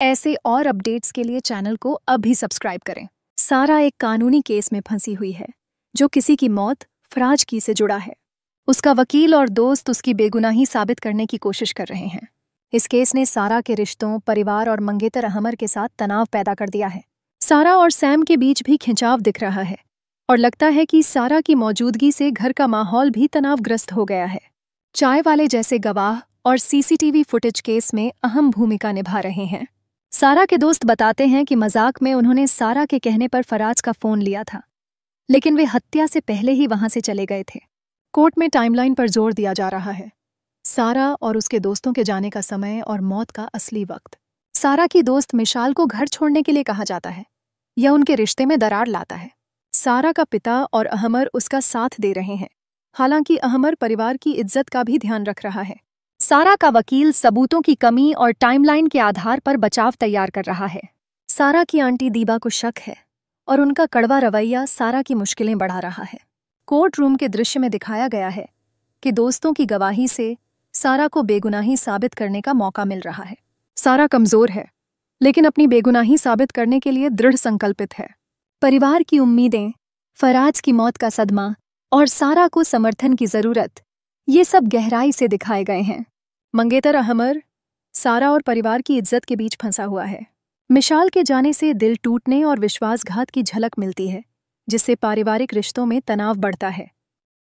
ऐसे और अपडेट्स के लिए चैनल को अभी सब्सक्राइब करें। सारा एक कानूनी केस में फंसी हुई है जो किसी की मौत फराज की से जुड़ा है। उसका वकील और दोस्त उसकी बेगुनाही साबित करने की कोशिश कर रहे हैं। इस केस ने सारा के रिश्तों, परिवार और मंगेतर अहमर के साथ तनाव पैदा कर दिया है। सारा और सैम के बीच भी खिंचाव दिख रहा है और लगता है कि सारा की मौजूदगी से घर का माहौल भी तनावग्रस्त हो गया है। चाय वाले जैसे गवाह और सीसीटीवी फुटेज केस में अहम भूमिका निभा रहे हैं। सारा के दोस्त बताते हैं कि मजाक में उन्होंने सारा के कहने पर फराज का फोन लिया था, लेकिन वे हत्या से पहले ही वहां से चले गए थे। कोर्ट में टाइमलाइन पर जोर दिया जा रहा है, सारा और उसके दोस्तों के जाने का समय और मौत का असली वक्त। सारा की दोस्त मिशाल को घर छोड़ने के लिए कहा जाता है। यह उनके रिश्ते में दरार लाता है। सारा का पिता और अहमर उसका साथ दे रहे हैं, हालांकि अहमर परिवार की इज्जत का भी ध्यान रख रहा है। सारा का वकील सबूतों की कमी और टाइमलाइन के आधार पर बचाव तैयार कर रहा है। सारा की आंटी दीबा को शक है और उनका कड़वा रवैया सारा की मुश्किलें बढ़ा रहा है। कोर्ट रूम के दृश्य में दिखाया गया है कि दोस्तों की गवाही से सारा को बेगुनाही साबित करने का मौका मिल रहा है। सारा कमजोर है, लेकिन अपनी बेगुनाही साबित करने के लिए दृढ़ संकल्पित है। परिवार की उम्मीदें, फराज की मौत का सदमा और सारा को समर्थन की जरूरत, ये सब गहराई से दिखाए गए हैं। मंगेतर अहमर सारा और परिवार की इज्जत के बीच फंसा हुआ है। मिशाल के जाने से दिल टूटने और विश्वासघात की झलक मिलती है, जिससे पारिवारिक रिश्तों में तनाव बढ़ता है।